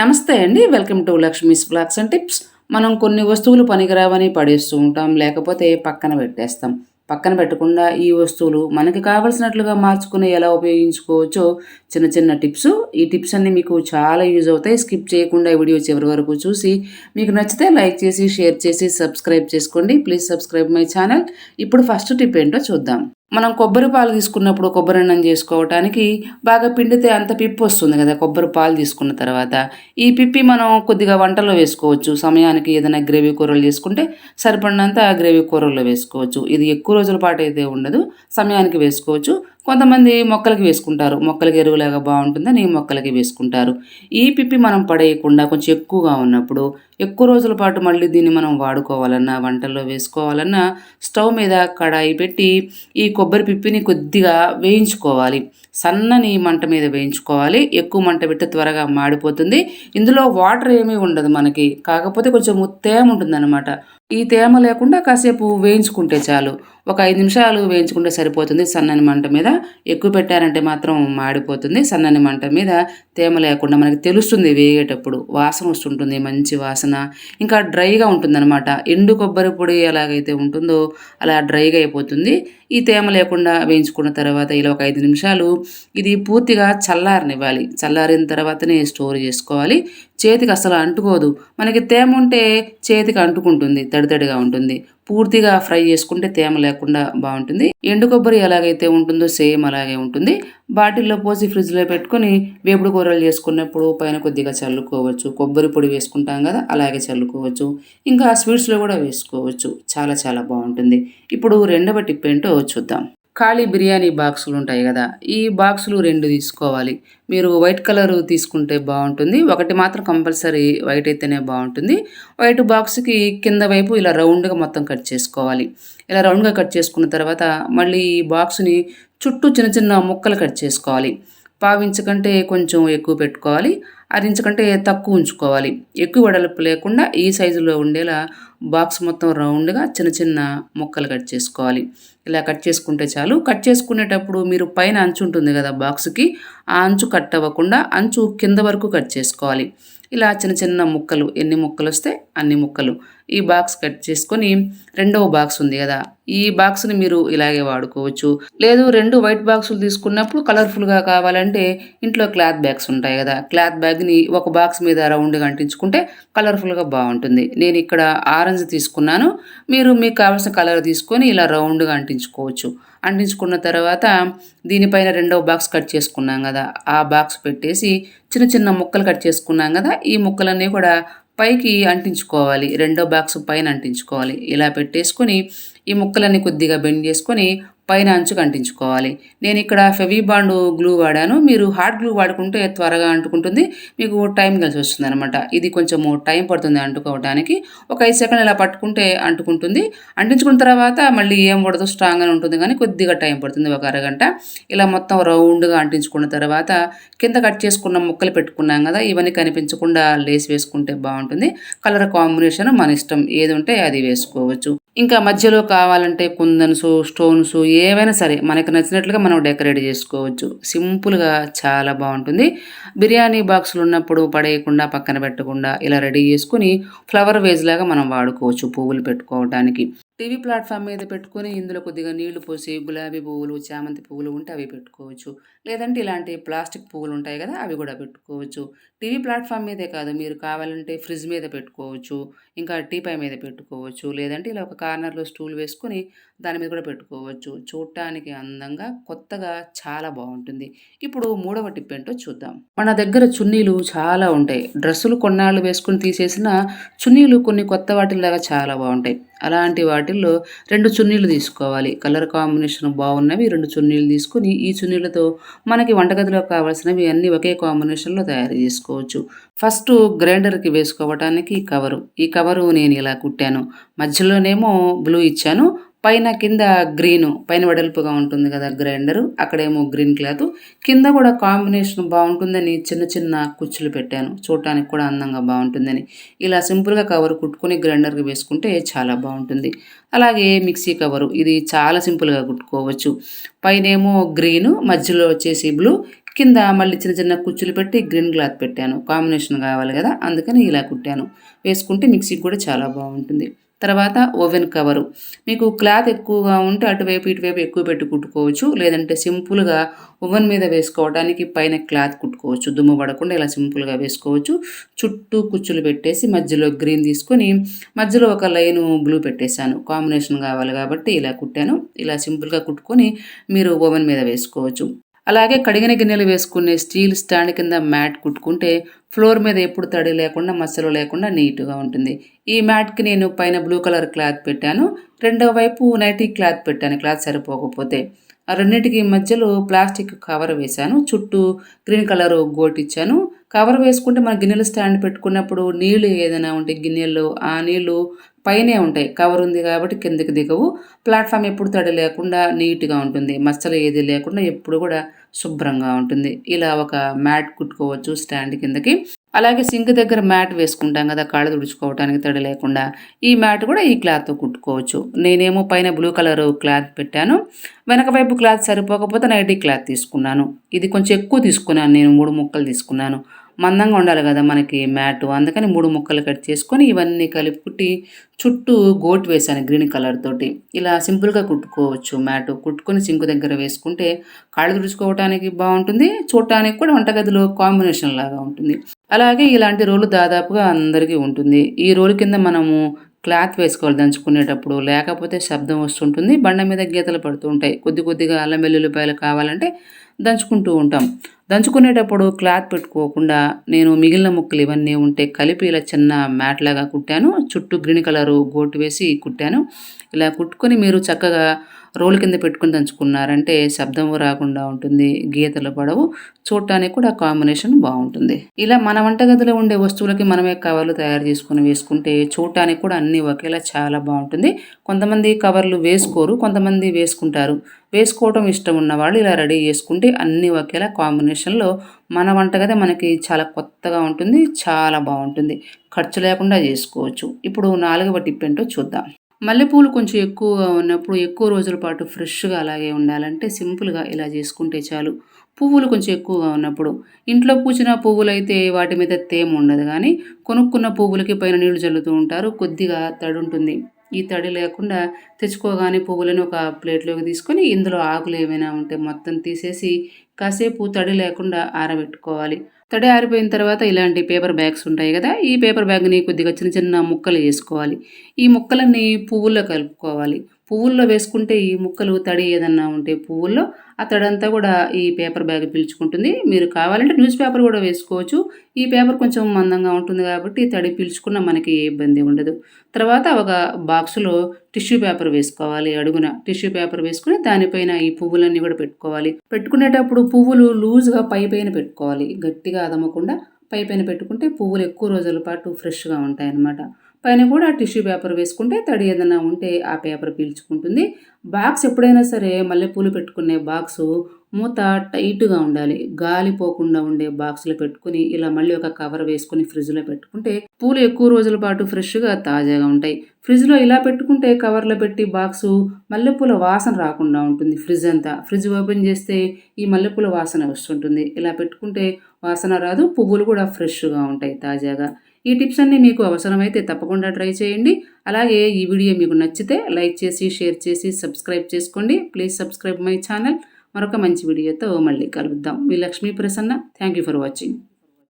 నమస్తే అండి. Welcome to Lakshmi's blogs and tips. మనం కొన్ని వస్తువులు పనికిరావని పడేస్తూ ఉంటాం. లేకపోతే పక్కన పెట్టేస్తాం. పక్కన పెట్టకుండా ఈ వస్తువులు మనకి కావాల్సినట్లుగా మార్చుకుని ఎలా ఉపయోగించుకోవచ్చో చిన్న చిన్న టిప్స్. ఈ టిప్స్ అన్నీ మీకు చాలా యూజ్ అవుతాయి. స్కిప్ చేయకుండా ఈ వీడియో చివరి వరకు చూసి మీకు నచ్చితే లైక్ చేసి, షేర్ చేసి, సబ్స్క్రైబ్ చేసుకోండి. Please subscribe my channel. ఇప్పుడు ఫస్ట్ టిప్ ఏంటో చూద్దాం. మనం కొబ్బరి పాలు తీసుకున్నప్పుడు కొబ్బరన్నం చేసుకోవటానికి బాగా పిండితే అంత పిప్పి వస్తుంది కదా కొబ్బరి పాలు తీసుకున్న తర్వాత. ఈ పిప్పి మనం కొద్దిగా వంటల్లో వేసుకోవచ్చు. సమయానికి ఏదైనా గ్రేవీ కూరలు చేసుకుంటే సరిపడినంత గ్రేవీ కూరల్లో వేసుకోవచ్చు. ఇది ఎక్కువ రోజుల పాటు అయితే ఉండదు. సమయానికి వేసుకోవచ్చు. కొంతమంది మొక్కలకి వేసుకుంటారు. మొక్కలకి ఎరువులాగా బాగుంటుందని మొక్కలకి వేసుకుంటారు. ఈ పిప్పి మనం పడేయకుండా కొంచెం ఎక్కువగా ఉన్నప్పుడు ఎక్కువ రోజుల పాటు మళ్ళీ దీన్ని మనం వాడుకోవాలన్నా, వంటల్లో వేసుకోవాలన్నా స్టవ్ మీద కడాయి పెట్టి ఈ కొబ్బరి పిప్పిని కొద్దిగా వేయించుకోవాలి. సన్నని మంట మీద వేయించుకోవాలి. ఎక్కువ మంట పెడితే త్వరగా మాడిపోతుంది. ఇందులో వాటర్ ఏమీ ఉండదు మనకి. కాకపోతే కొంచెం తేమ ఉంటుందన్నమాట. ఈ తేమ లేకుండా కాసేపు వేయించుకుంటే చాలు. ఒక 5 నిమిషాలు వేయించుకుంటే సరిపోతుంది సన్నని మంట మీద. ఎక్కువ పెట్టారంటే మాత్రం మాడిపోతుంది. సన్నని మంట మీద తేమ లేకుండా మనకి తెలుస్తుంది వేగేటప్పుడు. వాసన వస్తుంటుంది, మంచి వాసన. ఇంకా డ్రైగా ఉంటుందన్నమాట. ఎండు కొబ్బరి పొడి ఎలాగైతే ఉంటుందో అలా డ్రైగా అయిపోతుంది. ఈ తేమ లేకుండా వేయించుకున్న తర్వాత ఇలా ఒక 5 నిమిషాలు ఇది పూర్తిగా చల్లారనివ్వాలి. చల్లారిన తర్వాతనే స్టోర్ చేసుకోవాలి. చేతికి అసలు అంటుకోదు. మనకి తేమ ఉంటే చేతికి అంటుకుంటుంది, తడితడిగా ఉంటుంది. పూర్తిగా ఫ్రై చేసుకుంటే తేమ లేకుండా బాగుంటుంది. ఎండు కొబ్బరి ఎలాగైతే ఉంటుందో సేమ్ అలాగే ఉంటుంది. బాటిల్లో పోసి ఫ్రిడ్జ్లో పెట్టుకొని వేపుడు కూరలు చేసుకున్నప్పుడు పైన కొద్దిగా చల్లుకోవచ్చు. కొబ్బరి పొడి వేసుకుంటాం కదా అలాగే చల్లుకోవచ్చు. ఇంకా స్వీట్స్లో కూడా వేసుకోవచ్చు. చాలా చాలా బాగుంటుంది. ఇప్పుడు రెండవ టిప్ ఏంటో చూద్దాం. ఖాళీ బిర్యానీ బాక్సులు ఉంటాయి కదా, ఈ బాక్సులు 2 తీసుకోవాలి. మీరు వైట్ కలర్ తీసుకుంటే బాగుంటుంది. ఒకటి మాత్రం కంపల్సరీ వైట్ అయితేనే బాగుంటుంది. వైట్ బాక్స్కి కింద వైపు ఇలా రౌండ్గా మొత్తం కట్ చేసుకోవాలి. ఇలా రౌండ్గా కట్ చేసుకున్న తర్వాత మళ్ళీ ఈ బాక్స్ని చుట్టూ చిన్న చిన్న ముక్కలు కట్ చేసుకోవాలి. పావించు కంటే కొంచెం ఎక్కువ పెట్టుకోవాలి. అరించు కంటే తక్కువ ఉంచుకోవాలి. ఎక్కువ వెడల్పు లేకుండా ఈ సైజులో ఉండేలా బాక్స్ మొత్తం రౌండ్గా చిన్న చిన్న ముక్కలు కట్ చేసుకోవాలి. ఇలా కట్ చేసుకుంటే చాలు. కట్ చేసుకునేటప్పుడు మీరు పైన అంచు ఉంటుంది కదా బాక్స్కి, ఆ అంచు కట్ అవ్వకుండా అంచు కింద వరకు కట్ చేసుకోవాలి. ఇలా చిన్న చిన్న ముక్కలు, ఎన్ని ముక్కలు వస్తే అన్ని ముక్కలు ఈ బాక్స్ కట్ చేసుకొని రెండవ బాక్స్ ఉంది కదా, ఈ బాక్స్ని మీరు ఇలాగే వాడుకోవచ్చు. లేదు 2 వైట్ బాక్సులు తీసుకున్నప్పుడు కలర్ఫుల్గా కావాలంటే ఇంట్లో క్లాత్ బ్యాగ్స్ ఉంటాయి కదా, క్లాత్ బ్యాగ్ని ఒక బాక్స్ మీద రౌండ్గా అంటించుకుంటే కలర్ఫుల్గా బాగుంటుంది. నేను ఇక్కడ ఆరెంజ్ తీసుకున్నాను. మీరు మీకు కావాల్సిన కలర్ తీసుకొని ఇలా రౌండ్గా అంటించుకోవచ్చు. అంటించుకున్న తర్వాత దీనిపైన రెండవ బాక్స్ కట్ చేసుకున్నాం కదా, ఆ బాక్స్ పెట్టేసి చిన్న చిన్న ముక్కలు కట్ చేసుకున్నాం కదా, ఈ ముక్కలన్నీ కూడా పైకి అంటించుకోవాలి. రెండో బాక్స్ పైన అంటించుకోవాలి. ఇలా పెట్టేసుకొని ఈ ముక్కలన్నీ కొద్దిగా బెండ్ చేసుకొని పైన అంచుకు అంటించుకోవాలి. నేను ఇక్కడ ఫెవిబాండ్ గ్లూ వాడాను. మీరు హాట్ గ్లూ వాడుకుంటే త్వరగా అంటుకుంటుంది. మీకు టైం కలిసి వస్తుంది అనమాట. ఇది కొంచెము టైం పడుతుంది అంటుకోవడానికి. ఒక 5 సెకండ్లు ఇలా పట్టుకుంటే అంటుకుంటుంది. అంటించుకున్న తర్వాత మళ్ళీ ఏం పడదు, స్ట్రాంగ్గానే ఉంటుంది, కానీ కొద్దిగా టైం పడుతుంది, ఒక అరగంట. ఇలా మొత్తం రౌండ్గా అంటించుకున్న తర్వాత కింద కట్ చేసుకున్న ముక్కలు పెట్టుకున్నాం కదా, ఇవన్నీ కనిపించకుండా లేస్ వేసుకుంటే బాగుంటుంది. కలర్ కాంబినేషన్ మన ఇష్టం, ఏది ఉంటే అది వేసుకోవచ్చు. ఇంకా మధ్యలో కావాలంటే కుందన్స్, స్టోన్స్ ఏవైనా సరే మనకు నచ్చినట్లుగా మనం డెకరేట్ చేసుకోవచ్చు. సింపుల్గా చాలా బాగుంటుంది. బిర్యానీ బాక్సులు ఉన్నప్పుడు పడేయకుండా పక్కన పెట్టకుండా ఇలా రెడీ చేసుకుని ఫ్లవర్ వేజ్ లాగా మనం వాడుకోవచ్చు పువ్వులు పెట్టుకోవడానికి. టీవీ ప్లాట్ఫామ్ మీద పెట్టుకొని ఇందులో కొద్దిగా నీళ్లు పోసి గులాబీ పువ్వులు, చామంతి పువ్వులు ఉంటే అవి పెట్టుకోవచ్చు. లేదంటే ఇలాంటి ప్లాస్టిక్ పువ్వులు ఉంటాయి కదా అవి కూడా పెట్టుకోవచ్చు. టీవీ ప్లాట్ఫామ్ మీదే కాదు, మీరు కావాలంటే ఫ్రిడ్జ్ మీద పెట్టుకోవచ్చు. ఇంకా టీపై మీద పెట్టుకోవచ్చు. లేదంటే ఇలా ఒక కార్నర్లో స్టూల్ వేసుకొని దాని మీద కూడా పెట్టుకోవచ్చు. చూడటానికి అందంగా, కొత్తగా చాలా బాగుంటుంది. ఇప్పుడు మూడవ టిప్ ఏంటో చూద్దాం. మన దగ్గర చున్నీలు చాలా ఉంటాయి. డ్రెస్సులు కొన్నాళ్ళు వేసుకుని తీసేసిన చున్నీలు కొన్ని కొత్త వాటిలాగా చాలా బాగుంటాయి. అలాంటి వాటిల్లో 2 చున్నీలు తీసుకోవాలి. కలర్ కాంబినేషన్ బాగున్నవి 2 చున్నీలు తీసుకుని ఈ చున్నీలతో మనకి వంటగదిలో కావాల్సినవి అన్నీ ఒకే కాంబినేషన్లో తయారు చేసుకోవచ్చు. ఫస్ట్ గ్రైండర్కి వేసుకోవటానికి కవరు. ఈ కవరు నేను ఇలా కుట్టాను. మధ్యలోనేమో బ్లూ ఇచ్చాను. పైన కింద గ్రీను, పైన వెడల్పుగా ఉంటుంది కదా గ్రైండరు, అక్కడేమో గ్రీన్ క్లాత్, కింద కూడా కాంబినేషన్ బాగుంటుందని చిన్న చిన్న కుచ్చులు పెట్టాను. చూడటానికి కూడా అందంగా బాగుంటుందని ఇలా సింపుల్గా కవర్ కుట్టుకొని గ్రైండర్కి వేసుకుంటే చాలా బాగుంటుంది. అలాగే మిక్సీ కవరు, ఇది చాలా సింపుల్గా కుట్టుకోవచ్చు. పైనేమో గ్రీను, మధ్యలో వచ్చేసి బ్లూ, కింద మళ్ళీ చిన్న చిన్న కుచ్చులు పెట్టి గ్రీన్ క్లాత్ పెట్టాను. కాంబినేషన్ కావాలి కదా, అందుకని ఇలా కుట్టాను. వేసుకుంటే మిక్సీకి కూడా చాలా బాగుంటుంది. తర్వాత ఓవెన్ కవరు. మీకు క్లాత్ ఎక్కువగా ఉంటే అటువైపు ఇటువైపు ఎక్కువ పెట్టి కుట్టుకోవచ్చు. లేదంటే సింపుల్‌గా ఓవెన్ మీద వేసుకోవడానికి పైన క్లాత్ కుట్టుకోవచ్చు. దుమ్ము పడకుండా ఇలా సింపుల్‌గా వేసుకోవచ్చు. చుట్టూ కుచ్చులు పెట్టేసి మధ్యలో గ్రీన్ తీసుకొని మధ్యలో ఒక లైను బ్లూ పెట్టేశాను. కాంబినేషన్ కావాలి కాబట్టి ఇలా కుట్టాను. ఇలా సింపుల్‌గా కుట్టుకొని మీరు ఓవెన్ మీద వేసుకోవచ్చు. అలాగే కడిగిన గిన్నెలు వేసుకునే స్టీల్ స్టాండ్ కింద మ్యాట్ కుట్టుకుంటే ఫ్లోర్ మీద ఎప్పుడు తడి లేకుండా మచ్చలు లేకుండా నీట్‌గా ఉంటుంది. ఈ మ్యాట్‌కి నేను పైన బ్లూ కలర్ క్లాత్ పెట్టాను. రెండో వైపు నైటీ క్లాత్ పెట్టాను క్లాత్ సరిపోకపోతే. ఆ రెండిటికి మధ్యలో ప్లాస్టిక్ కవర్ వేశాను. చుట్టూ గ్రీన్ కలరు గోటిచ్చాను. కవర్ వేసుకుంటే మన గిన్నెల స్టాండ్ పెట్టుకున్నప్పుడు నీళ్లు ఏదైనా ఉంటే గిన్నెల్లో ఆ నీళ్లు పైనే ఉంటాయి. కవర్ ఉంది కాబట్టి కిందకి దిగవు. ప్లాట్‌ఫామ్ ఎప్పుడు తడి లేకుండా నీట్‌గా ఉంటుంది. మచ్చలు ఏది లేకుండా ఎప్పుడు కూడా శుభ్రంగా ఉంటుంది. ఇలా ఒక మ్యాట్ కుట్టుకోవచ్చు స్టాండ్ కిందకి. అలాగే సింక్ దగ్గర మ్యాట్ వేసుకుంటాం కదా, కాళ్ళు తుడుచుకోవటానికి తడి లేకుండా. ఈ మ్యాట్ కూడా ఈ క్లాత్‌తో కుట్టుకోవచ్చు. నేనేమో పైన బ్లూ కలరు క్లాత్ పెట్టాను. వెనక వైపు క్లాత్ సరిపోకపోతే నైటీ క్లాత్ తీసుకున్నాను. ఇది కొంచెం ఎక్కువ తీసుకున్నాను నేను 3 ముక్కలు తీసుకున్నాను. మందంగా ఉండాలి కదా మనకి మ్యాటు. అందుకని 3 ముక్కలు కట్ చేసుకొని ఇవన్నీ కలిపి కుట్టి చుట్టూ గోటు వేశాను గ్రీన్ కలర్ తోటి. ఇలా సింపుల్‌గా కుట్టుకోవచ్చు మ్యాటు. కుట్టుకొని సింక్ దగ్గర వేసుకుంటే కాళ్ళు తుడుచుకోవటానికి బావుంటుంది. చూడటానికి కూడా వంటగదిలో కాంబినేషన్ లాగా ఉంటుంది. అలాగే ఇలాంటి రోలు దాదాపుగా అందరికీ ఉంటుంది. ఈ రోలు కింద మనము క్లాత్ వేసుకోవాలి దంచుకునేటప్పుడు. లేకపోతే శబ్దం వస్తుంటుంది. బండ మీద గీతలు పడుతూ ఉంటాయి. కొద్ది కొద్దిగా అల్లం వెల్లుల్లిపాయలు కావాలంటే దంచుకుంటూ ఉంటాం. దంచుకునేటప్పుడు క్లాత్ పెట్టుకోకుండా నేను మిగిలిన ముక్కలు ఇవన్నీ ఉంటే కలిపి ఇలా చిన్న మ్యాట్ లాగా కుట్టాను. చుట్టూ గ్రీన్ కలరు గోటు వేసి కుట్టాను. ఇలా కుట్టుకొని మీరు చక్కగా రోలు కింద పెట్టుకొని దంచుకున్నారంటే శబ్దం రాకుండా ఉంటుంది. గీతలు పడవు. చూడటానికి కూడా కాంబినేషన్ బావుంటుంది. ఇలా మన వంటగదిలో ఉండే వస్తువులకి మనమే కవర్లు తయారు చేసుకొని వేసుకుంటే చూడటానికి కూడా అన్నీ ఒకేలా చాలా బావుంటుంది. కొంతమంది కవర్లు వేసుకోరు. కొంతమంది వేసుకుంటారు. వేసుకోవటం ఇష్టం ఉన్నవాళ్ళు ఇలా రెడీ చేసుకుంటే అన్నీ ఒకేలా కాంబినేషన్‌లో మన వంటగది మనకి చాలా కొత్తగా ఉంటుంది. చాలా బావుంటుంది. ఖర్చు లేకుండా చేసుకోవచ్చు. ఇప్పుడు 4వ టిప్ ఏంటో చూద్దాం. మల్లెపూలు కొంచెం ఎక్కువగా ఉన్నప్పుడు ఎక్కువ రోజుల పాటు ఫ్రెష్‌గా అలాగే ఉండాలంటే సింపుల్‌గా ఇలా చేసుకుంటే చాలు. పువ్వులు కొంచెం ఎక్కువగా ఉన్నప్పుడు ఇంట్లో పూచిన పువ్వులైతే వాటి మీద తేమ ఉండదు గానీ, కొనుక్కున్న పువ్వులకి పైన నీళ్లు జల్లుతూ ఉంటారు. కొద్దిగా తడుంటుంది. ఈ తడి లేకుండా తెచ్చుకోగానే పువ్వులను ఒక ప్లేట్‌లోకి తీసుకొని ఇందులో ఆకులు ఏమైనా ఉంటే మొత్తం తీసేసి కాసేపు తడి లేకుండా ఆరబెట్టుకోవాలి. తడి ఆరిపోయిన తర్వాత ఇలాంటి పేపర్ బ్యాగ్స్ ఉంటాయి గదా, ఈ పేపర్ బ్యాగ్‌ని కొద్దిగా చిన్న చిన్న ముక్కలు చేసుకోవాలి. ఈ ముక్కలన్నీ పువ్వుల్లో కలుపుకోవాలి. పువ్వుల్లో వేసుకుంటే ఈ ముక్కలు తడి ఏదన్నా ఉంటే పువ్వుల్లో ఆ తడంతా కూడా ఈ పేపర్ బ్యాగ్ పీల్చుకుంటుంది. మీరు కావాలంటే న్యూస్ పేపర్ కూడా వేసుకోవచ్చు. ఈ పేపర్ కొంచెం మందంగా ఉంటుంది కాబట్టి తడి పీల్చుకున్నా మనకి ఏ ఇబ్బంది ఉండదు. తర్వాత ఒక బాక్స్‌లో టిష్యూ పేపర్ వేసుకోవాలి అడుగున. టిష్యూ పేపర్ వేసుకొని దానిపైన ఈ పువ్వులన్నీ కూడా పెట్టుకోవాలి. పెట్టుకునేటప్పుడు పువ్వులు లూజ్‌గా పైపైన పెట్టుకోవాలి. గట్టిగా అదమకుండా పైపైన పెట్టుకుంటే పువ్వులు ఎక్కువ రోజుల పాటు ఫ్రెష్‌గా ఉంటాయన్నమాట. పైన కూడా టిష్యూ పేపర్ వేసుకుంటే తడి ఏదైనా ఉంటే ఆ పేపర్ పీల్చుకుంటుంది. బాక్స్ ఎప్పుడైనా సరే మల్లెపూలు పెట్టుకునే బాక్సు మూత టైట్‌గా ఉండాలి. గాలి పోకుండా ఉండే బాక్స్‌లో పెట్టుకొని ఇలా మళ్ళీ ఒక కవర్ వేసుకొని ఫ్రిడ్జ్‌లో పెట్టుకుంటే పూలు ఎక్కువ రోజుల పాటు ఫ్రెష్‌గా తాజాగా ఉంటాయి. ఫ్రిడ్జ్‌లో ఇలా పెట్టుకుంటే కవర్‌లో పెట్టి బాక్సు మల్లెపూల వాసన రాకుండా ఉంటుంది ఫ్రిడ్జ్ అంతా. ఫ్రిడ్జ్ ఓపెన్ చేస్తే ఈ మల్లెపూల వాసన వస్తుంటుంది. ఇలా పెట్టుకుంటే వాసన రాదు. పువ్వులు కూడా ఫ్రెష్‌గా ఉంటాయి తాజాగా. ఈ టిప్స్ అన్నీ మీకు అవసరమైతే తప్పకుండా ట్రై చేయండి. అలాగే ఈ వీడియో మీకు నచ్చితే లైక్ చేసి, షేర్ చేసి, సబ్స్క్రైబ్ చేసుకోండి. Please subscribe my channel. మరొక మంచి వీడియోతో మళ్ళీ కలుద్దాం. మీ Lakshmi Prasanna. Thank you for watching.